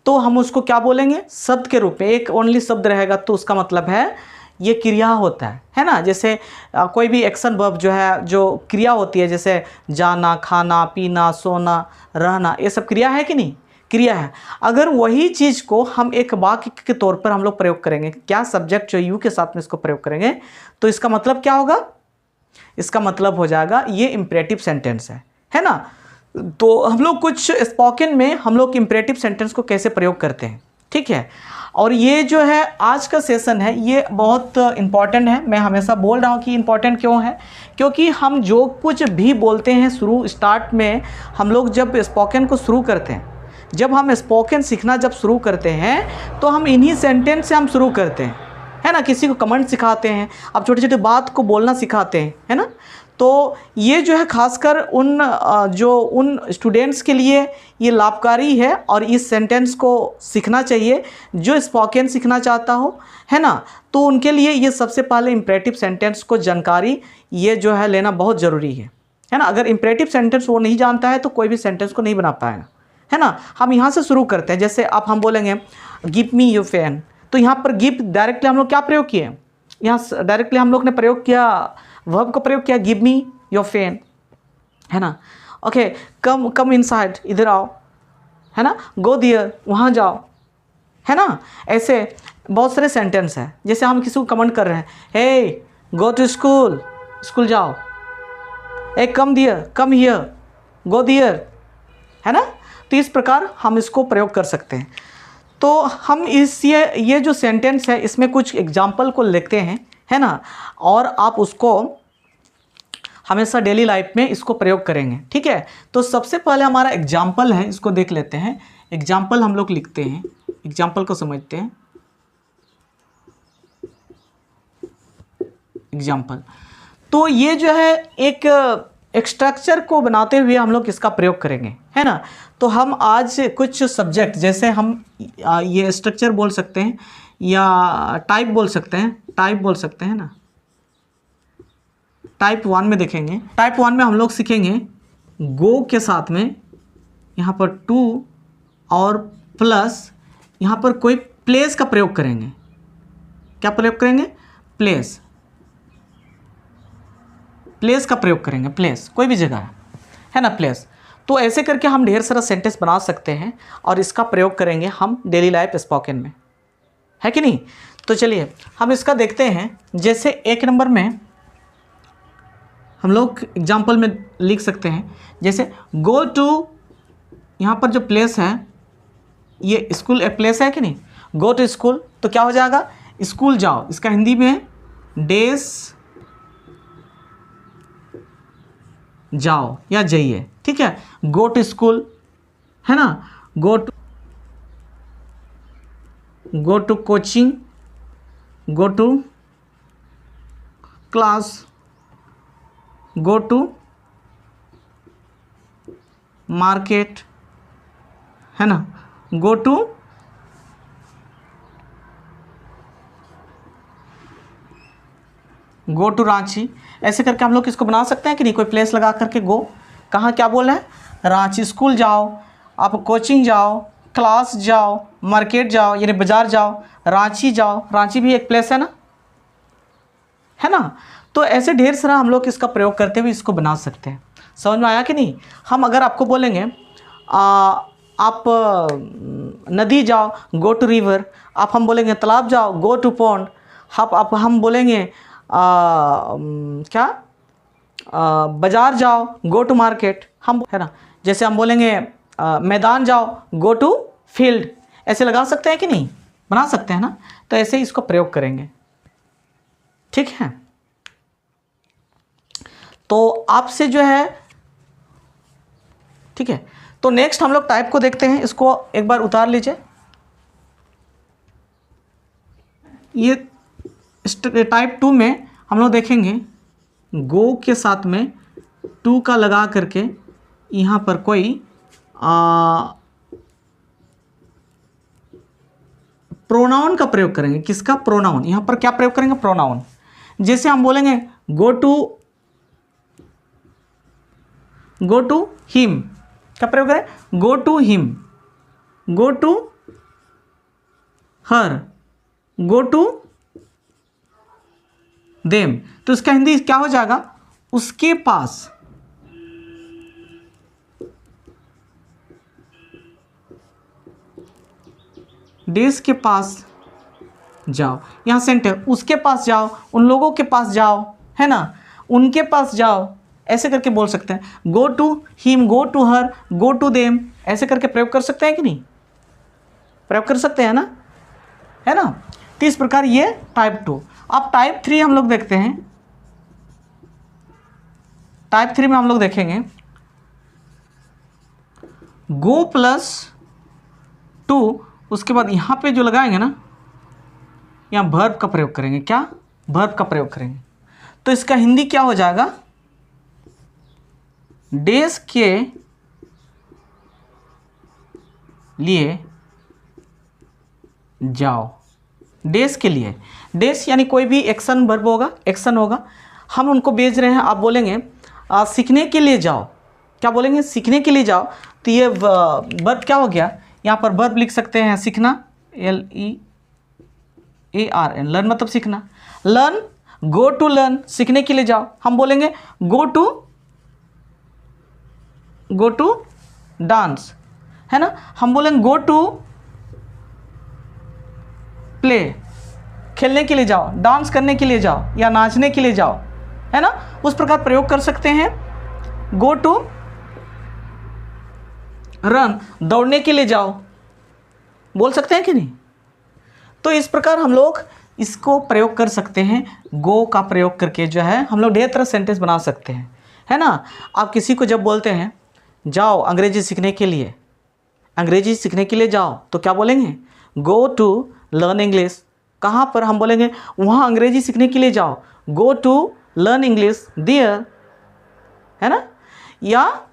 तो हम उसको क्या बोलेंगे? शब्द के रूप में। एक ओनली शब्द रहेगा तो उसका मतलब है ये क्रिया होता है ना। जैसे कोई भी एक्शन वर्ब जो है, जो क्रिया होती है, जैसे जाना, खाना, पीना, सोना, रहना, ये सब क्रिया है कि नहीं? क्रिया है। अगर वही चीज़ को हम एक वाक्य के तौर पर हम लोग प्रयोग करेंगे, क्या सब्जेक्ट जो यू के साथ में इसको प्रयोग करेंगे, तो इसका मतलब क्या होगा? इसका मतलब हो जाएगा ये इम्परेटिव सेंटेंस है ना। तो हम लोग कुछ स्पोकन में हम लोग इम्परेटिव सेंटेंस को कैसे प्रयोग करते हैं, ठीक है। और ये जो है आज का सेशन है, ये बहुत इम्पॉर्टेंट है। मैं हमेशा बोल रहा हूँ कि इम्पॉर्टेंट क्यों है, क्योंकि हम जो कुछ भी बोलते हैं स्टार्ट में, हम लोग जब स्पोकन को शुरू करते हैं, जब हम स्पोकन सीखना जब शुरू करते हैं तो हम इन्हीं सेंटेंस से हम शुरू करते हैं, है ना। किसी को कमेंट सिखाते हैं, अब छोटे छोटे बात को बोलना सिखाते हैं, है ना। तो ये जो है खासकर उन स्टूडेंट्स के लिए ये लाभकारी है और इस सेंटेंस को सीखना चाहिए जो स्पोकन सीखना चाहता हो, है ना। तो उनके लिए ये सबसे पहले इम्परेटिव सेंटेंस को जानकारी ये जो है लेना बहुत ज़रूरी है ना। अगर इम्परेटिव सेंटेंस वो नहीं जानता है तो कोई भी सेंटेंस को नहीं बना पाएगा, है ना। हम यहाँ से शुरू करते हैं। जैसे आप हम बोलेंगे गिव मी योर पेन, तो यहाँ पर गिव डायरेक्टली हम लोग क्या प्रयोग किए? यहाँ डायरेक्टली हम लोग ने प्रयोग किया, वर्ब का प्रयोग किया, गिव मी योर पेन, है ना। ओके, कम इनसाइड, इधर आओ, है ना। गो देयर, वहाँ जाओ, है ना। ऐसे बहुत सारे सेंटेंस हैं। जैसे हम किसी को कमेंट कर रहे हैं, hey go to school, school जाओ। ए come there, come here, go there, है ना। तो इस प्रकार हम इसको प्रयोग कर सकते हैं। तो हम ये जो सेंटेंस है इसमें कुछ एग्जाम्पल को लिखते हैं, है ना, और आप उसको हमेशा डेली लाइफ में इसको प्रयोग करेंगे, ठीक है। तो सबसे पहले हमारा एग्जाम्पल है, इसको देख लेते हैं। एग्जाम्पल हम लोग लिखते हैं, एग्जाम्पल को समझते हैं। एग्जाम्पल, तो ये जो है एक स्ट्रक्चर को बनाते हुए हम लोग इसका प्रयोग करेंगे, है ना। तो हम आज कुछ सब्जेक्ट, जैसे हम ये स्ट्रक्चर बोल सकते हैं या टाइप बोल सकते हैं ना। टाइप 1 में देखेंगे। टाइप 1 में हम लोग सीखेंगे गो के साथ में यहाँ पर टू और प्लस यहाँ पर कोई प्लेस का प्रयोग करेंगे। क्या प्रयोग करेंगे? प्लेस का प्रयोग करेंगे। प्लेस कोई भी जगह है ना, प्लेस। तो ऐसे करके हम ढेर सारा सेंटेंस बना सकते हैं और इसका प्रयोग करेंगे हम डेली लाइफ स्पोकन में, है कि नहीं। तो चलिए हम इसका देखते हैं। जैसे 1 नंबर में हम लोग एग्जाम्पल में लिख सकते हैं, जैसे गो टू, यहाँ पर जो प्लेस है ये स्कूल एक प्लेस है कि नहीं। गो टू स्कूल, तो क्या हो जाएगा? स्कूल जाओ। इसका हिंदी में डेज जाओ या जाइए, ठीक है। गो टू स्कूल, है ना। Go to coaching, go to class, go to market, है ना। Go to Ranchi. ऐसे करके हम लोग इसको बना सकते हैं कि नहीं, कोई प्लेस लगा करके गो, कहाँ क्या बोल रहे हैं? रांची। स्कूल जाओ, आप कोचिंग जाओ, क्लास जाओ, मार्केट जाओ यानी बाज़ार जाओ, रांची जाओ। रांची भी एक प्लेस है ना, है ना। तो ऐसे ढेर सारा हम लोग इसका प्रयोग करते हुए इसको बना सकते हैं। समझ में आया कि नहीं। हम अगर आपको बोलेंगे आप नदी जाओ, गो टू रिवर। आप हम बोलेंगे तालाब जाओ, गो टू पॉन्ड। आप हम बोलेंगे क्या बाज़ार जाओ, गो टू मार्केट, हम है ना। जैसे हम बोलेंगे मैदान जाओ, गो टू फील्ड। ऐसे लगा सकते हैं कि नहीं, बना सकते हैं ना। तो ऐसे ही इसको प्रयोग करेंगे, ठीक है। तो आपसे जो है, ठीक है। तो नेक्स्ट हम लोग टाइप को देखते हैं। इसको एक बार उतार लीजिए। ये टाइप 2 में हम लोग देखेंगे गो के साथ में टू का लगा करके यहाँ पर कोई प्रोनाउन का प्रयोग करेंगे। किसका? प्रोनाउन। यहाँ पर क्या प्रयोग करेंगे? प्रोनाउन। जैसे हम बोलेंगे गो टू हिम, क्या प्रयोग करें? Go to him, go to her, go to them. तो इसका हिंदी क्या हो जाएगा? उसके पास। डेस के पास जाओ। यहां सेंटर, उसके पास जाओ, उन लोगों के पास जाओ, है ना, उनके पास जाओ। ऐसे करके बोल सकते हैं। Go to him, go to her, go to them. ऐसे करके प्रयोग कर सकते हैं कि नहीं? प्रयोग कर सकते हैं ना, है ना। तो इस प्रकार ये टाइप 2। अब टाइप 3 हम लोग देखते हैं। टाइप 3 में हम लोग देखेंगे गो प्लस टू, उसके बाद यहाँ पे जो लगाएंगे ना, यहाँ वर्ब का प्रयोग करेंगे। क्या? वर्ब का प्रयोग करेंगे। तो इसका हिंदी क्या हो जाएगा? डेज के लिए जाओ। डेज के लिए, डेज यानी कोई भी एक्शन वर्ब होगा, एक्शन होगा, हम उनको भेज रहे हैं। आप बोलेंगे सीखने के लिए जाओ। क्या बोलेंगे? सीखने के लिए जाओ। तो ये वर्ब क्या हो गया? यहाँ पर वर्ब लिख सकते हैं सीखना, LEARN, लर्न मतलब सीखना। लर्न, गो टू लर्न, सीखने के लिए जाओ। हम बोलेंगे गो टू डांस, है ना। हम बोलेंगे गो टू प्ले, खेलने के लिए जाओ, डांस करने के लिए जाओ, या नाचने के लिए जाओ, है ना। उस प्रकार प्रयोग कर सकते हैं। गो टू रन, दौड़ने के लिए जाओ, बोल सकते हैं कि नहीं। तो इस प्रकार हम लोग इसको प्रयोग कर सकते हैं। गो का प्रयोग करके जो है हम लोग ढेर तरह सेंटेंस बना सकते हैं, है ना। आप किसी को जब बोलते हैं जाओ अंग्रेजी सीखने के लिए, अंग्रेजी सीखने के लिए जाओ, तो क्या बोलेंगे? Go to learn English. कहाँ पर? हम बोलेंगे वहाँ अंग्रेजी सीखने के लिए जाओ, go to learn English there, है ना। या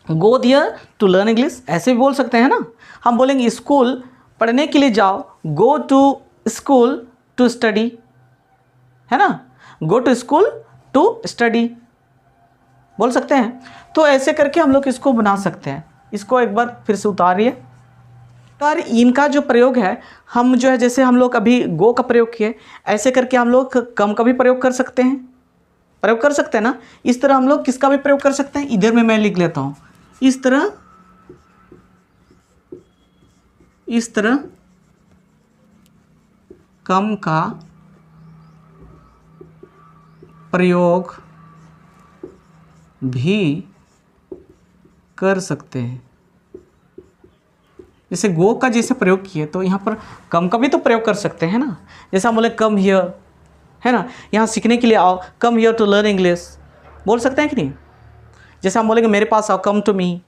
go there to learn English, ऐसे भी बोल सकते हैं ना। हम बोलेंगे स्कूल पढ़ने के लिए जाओ, go to school to study, है ना, go to school to study, बोल सकते हैं। तो ऐसे करके हम लोग इसको बना सकते हैं। इसको एक बार फिर से उतारिए। इनका जो प्रयोग है, हम जो है जैसे हम लोग अभी गो का प्रयोग किए, ऐसे करके हम लोग कम का भी प्रयोग कर सकते हैं, प्रयोग कर सकते हैं ना। इस तरह हम लोग किसका भी प्रयोग कर सकते हैं। इधर में मैं लिख लेता हूँ, इस तरह कम का प्रयोग भी कर सकते हैं। जैसे गो का जैसे प्रयोग किए, तो यहाँ पर कम का भी तो प्रयोग कर सकते हैं ना। जैसे हम बोले कम हियर, है ना, यहाँ सीखने के लिए आओ, come here to learn English, बोल सकते हैं कि नहीं। जैसे हम बोलेंगे मेरे पास आओ, कम टू मी,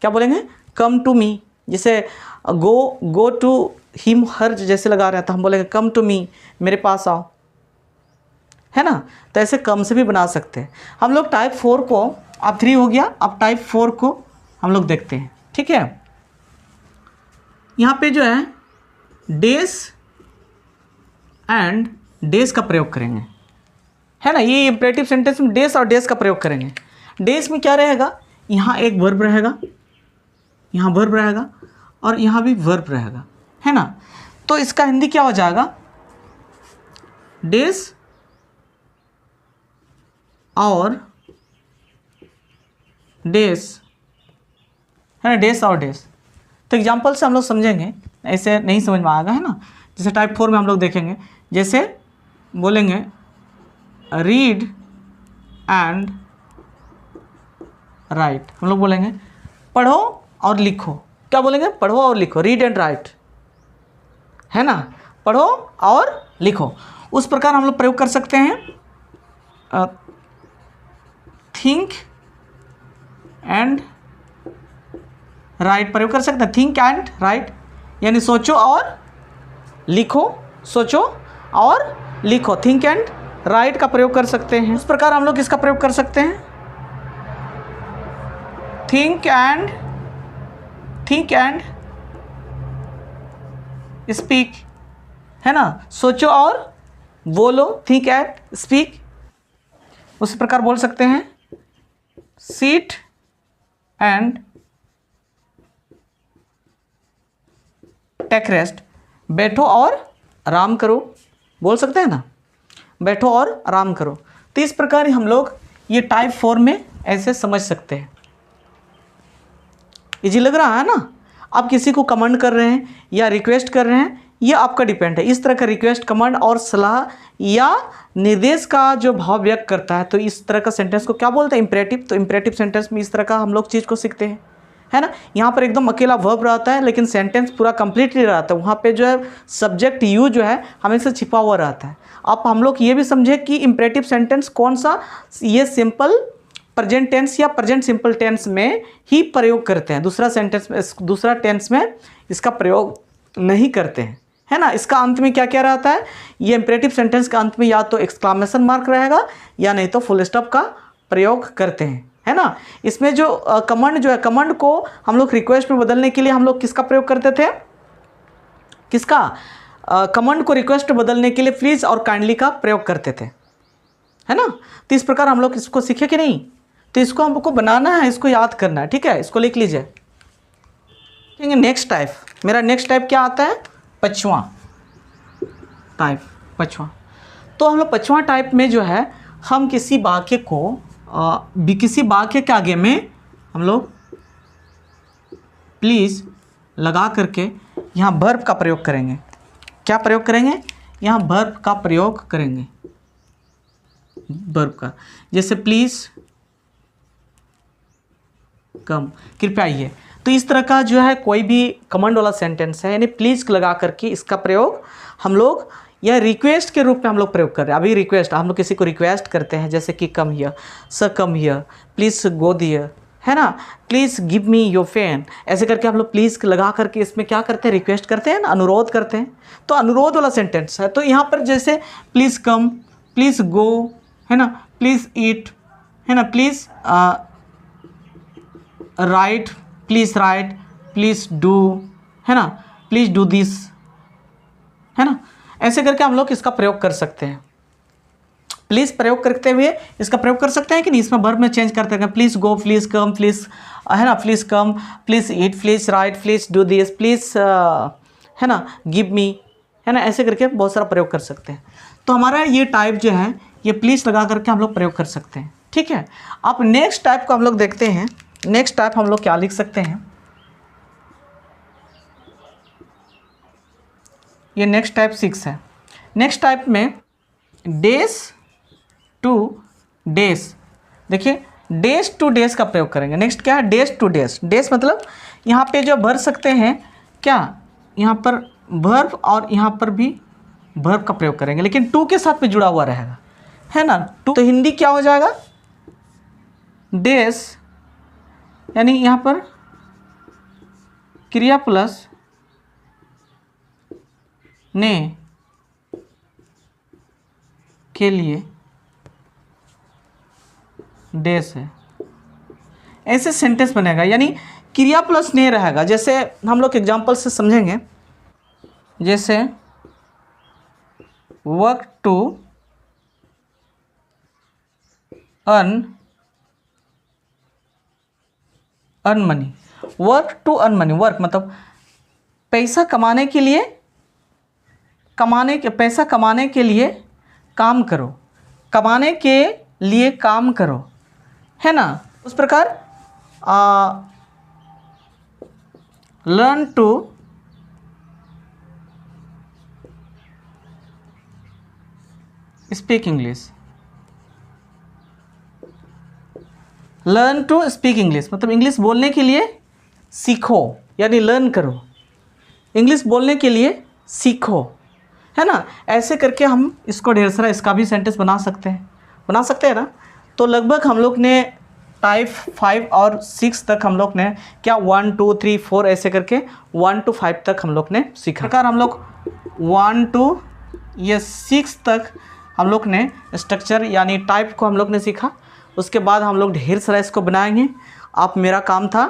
क्या बोलेंगे? Come to me. जैसे गो टू हिम हर जैसे लगा रहे हैं, तो हम बोलेंगे कम टू मी, मेरे पास आओ, है ना। तो ऐसे कम से भी बना सकते हैं हम लोग। टाइप 4 को, अब 3 हो गया, अब टाइप 4 को हम लोग देखते हैं, ठीक है। यहाँ पे जो है डेज एंड डेज का प्रयोग करेंगे, है ना। ये इंपरेटिव सेंटेंस में डेज और डेज का प्रयोग करेंगे। डेज में क्या रहेगा? यहाँ एक वर्ब रहेगा, यहाँ वर्ब रहेगा, और यहाँ भी वर्ब रहेगा, है ना। तो इसका हिंदी क्या हो जाएगा? डेज और डेज, है ना, डेज और डेज। तो एग्जाम्पल से हम लोग समझेंगे, ऐसे नहीं समझ में आएगा, है ना। जैसे टाइप 4 में हम लोग देखेंगे, जैसे बोलेंगे रीड एंड राइट, हम लोग बोलेंगे पढ़ो और लिखो। क्या बोलेंगे? पढ़ो और लिखो, रीड एंड राइट, है ना, पढ़ो और लिखो। उस प्रकार हम लोग प्रयोग कर सकते हैं थिंक एंड राइट, प्रयोग कर सकते हैं थिंक एंड राइट, यानी सोचो और लिखो, सोचो और लिखो, थिंक एंड राइट का प्रयोग कर सकते हैं। उस प्रकार हम लोग इसका प्रयोग कर सकते हैं थिंक एंड स्पीक, है ना, सोचो और बोलो, थिंक एंड स्पीक। उसी प्रकार बोल सकते हैं सीट एंड टेक रेस्ट, बैठो और आराम करो, बोल सकते हैं ना, बैठो और आराम करो। तो इस प्रकार हम लोग ये टाइप 4 में ऐसे समझ सकते हैं। इजी लग रहा है ना। आप किसी को कमांड कर रहे हैं या रिक्वेस्ट कर रहे हैं, ये आपका डिपेंड है। इस तरह का रिक्वेस्ट, कमांड और सलाह या निर्देश का जो भाव व्यक्त करता है, तो इस तरह का सेंटेंस को क्या बोलते हैं? इंपरेटिव। तो इंपरेटिव सेंटेंस में इस तरह का हम लोग चीज़ को सीखते हैं, है ना। यहाँ पर एकदम अकेला वर्ब रहता है, लेकिन सेंटेंस पूरा कंप्लीट नहीं रहता है। वहाँ पे जो है सब्जेक्ट यू जो है हमेशा छिपा हुआ रहता है। अब हम लोग ये भी समझे कि इंपरेटिव सेंटेंस कौन सा, ये सिंपल प्रेजेंट टेंस या प्रेजेंट सिंपल टेंस में ही प्रयोग करते हैं, दूसरा सेंटेंस में, दूसरा टेंस में इसका प्रयोग नहीं करते हैं, है ना। इसका अंत में क्या क्या रहता है? ये इंपरेटिव सेंटेंस का अंत में या तो एक्सक्लामेशन मार्क रहेगा या नहीं तो फुल स्टॉप का प्रयोग करते हैं, है ना। इसमें जो कमांड जो है, कमांड को हम लोग रिक्वेस्ट में बदलने के लिए हम लोग किसका प्रयोग करते थे? किसका? कमांड को रिक्वेस्ट में बदलने के लिए प्लीज़ और काइंडली का प्रयोग करते थे, है ना। तो इस प्रकार हम लोग इसको सीखे कि नहीं? तो इसको हमको बनाना है, इसको याद करना है, ठीक है। इसको लिख लीजिए। ठीक है, नेक्स्ट टाइप, मेरा नेक्स्ट टाइप क्या आता है? पांचवा टाइप, पांचवा। तो हम लोग पांचवा टाइप में जो है, हम किसी वाक्य को किसी वाक्य के आगे में हम लोग प्लीज़ लगा करके यहाँ वर्ब का प्रयोग करेंगे। क्या प्रयोग करेंगे? यहाँ वर्ब का प्रयोग करेंगे, वर्ब का। जैसे प्लीज़ कम, कृपया आइए। तो इस तरह का जो है कोई भी कमांड वाला सेंटेंस है, यानी प्लीज़ लगा करके इसका प्रयोग हम लोग या रिक्वेस्ट के रूप में हम लोग प्रयोग कर रहे हैं। अभी रिक्वेस्ट, हम लोग किसी को रिक्वेस्ट करते हैं, जैसे कि come here, sir come here, please go there, है ना, please give me your pen. ऐसे करके हम लोग प्लीज़ लगा करके इसमें क्या करते हैं? रिक्वेस्ट करते हैं ना, अनुरोध करते हैं। तो अनुरोध वाला सेंटेंस है। तो यहाँ पर जैसे प्लीज़ कम, प्लीज़ गो, है ना, प्लीज़ ईट, है ना, please write, please write, please do, है ना, प्लीज़ डू दिस, है ना। ऐसे करके हम लोग इसका प्रयोग कर सकते हैं। प्लीज़ प्रयोग करते हुए इसका प्रयोग कर सकते हैं कि नहीं? इसमें वर्ब में चेंज करते हैं, please go, please come, please, है ना, please come, please eat, please write, please do this, please, है ना, गिव मी, है ना। ऐसे करके बहुत सारा प्रयोग कर सकते हैं। तो हमारा ये टाइप जो है, ये प्लीज़ लगा करके हम लोग प्रयोग कर सकते हैं, ठीक है। अब नेक्स्ट टाइप को हम लोग देखते हैं। नेक्स्ट टाइप हम लोग क्या लिख सकते हैं? ये नेक्स्ट टाइप 6 है। नेक्स्ट टाइप में डेज टू डेज, देखिए डेज टू डेज का प्रयोग करेंगे। नेक्स्ट क्या है? Days two days. डेज मतलब यहाँ पे जो भर सकते हैं क्या, यहाँ पर वर्ब और यहाँ पर भी वर्ब का प्रयोग करेंगे, लेकिन टू के साथ में जुड़ा हुआ रहेगा, है ना। टू तो हिंदी क्या हो जाएगा? डेज, यानी यहाँ पर क्रिया प्लस ने के लिए डेज है, ऐसे सेंटेंस बनेगा। यानी क्रिया प्लस ने रहेगा। जैसे हम लोग एग्जांपल से समझेंगे, जैसे work to earn money, work to earn money. Work मतलब पैसा कमाने के लिए, पैसा कमाने के लिए काम करो, कमाने के लिए काम करो, है ना। उस प्रकार learn to speak English. Learn to speak English मतलब इंग्लिश बोलने के लिए सीखो, यानी लर्न करो, इंग्लिश बोलने के लिए सीखो, है ना। ऐसे करके हम इसको ढेर सारा इसका भी सेंटेंस बना सकते हैं ना। तो लगभग हम लोग ने टाइप 5 और 6 तक हम लोग ने क्या 1 2 3 4 ऐसे करके 1 to 5 तक हम लोग ने सीखा। प्रकार हम लोग 1 to 6 तक हम लोग ने स्ट्रक्चर यानी टाइप को हम लोग ने सीखा। उसके बाद हम लोग ढेर सारा इसको बनाएंगे। आप मेरा काम था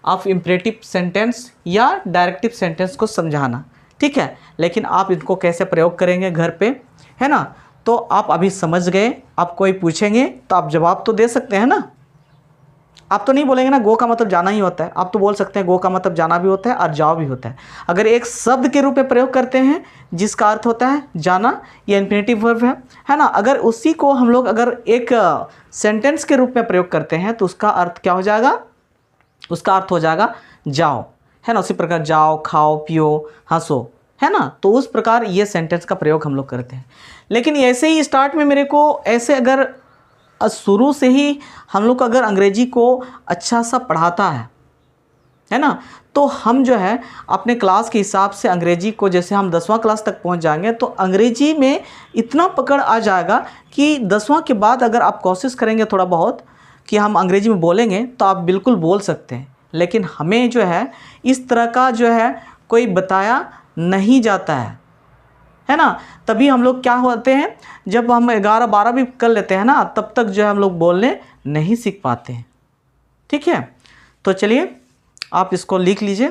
आप इम्परेटिव सेंटेंस या डायरेक्टिव सेंटेंस को समझाना, ठीक है। लेकिन आप इनको कैसे प्रयोग करेंगे घर पे, है ना, तो आप अभी समझ गए। आप कोई पूछेंगे तो आप जवाब तो दे सकते हैं ना। आप तो नहीं बोलेंगे ना गो का मतलब जाना ही होता है, आप तो बोल सकते हैं गो का मतलब जाना भी होता है और जाओ भी होता है। अगर एक शब्द के रूप में प्रयोग करते हैं जिसका अर्थ होता है जाना, ये इन्फिनेटिव वर्ब है ना। अगर उसी को हम लोग अगर एक सेंटेंस के रूप में प्रयोग करते हैं तो उसका अर्थ क्या हो जाएगा, उसका अर्थ हो जाएगा जाओ, है ना। उसी प्रकार जाओ, खाओ, पियो, हंसो, है ना। तो उस प्रकार ये सेंटेंस का प्रयोग हम लोग करते हैं। लेकिन ऐसे ही स्टार्ट में मेरे को ऐसे अगर शुरू से ही हम लोग अगर अंग्रेजी को अच्छा सा पढ़ाता है ना, तो हम जो है अपने क्लास के हिसाब से अंग्रेजी को जैसे हम 10वां क्लास तक पहुंच जाएंगे तो अंग्रेजी में इतना पकड़ आ जाएगा कि 10वां के बाद अगर आप कोशिश करेंगे थोड़ा बहुत कि हम अंग्रेजी में बोलेंगे तो आप बिल्कुल बोल सकते हैं। लेकिन हमें जो है इस तरह का जो है कोई बताया नहीं जाता है ना। तभी हम लोग क्या होते हैं, जब हम 11 12 भी कर लेते हैं ना तब तक जो है हम लोग बोलने नहीं सीख पाते हैं, ठीक है। तो चलिए आप इसको लिख लीजिए।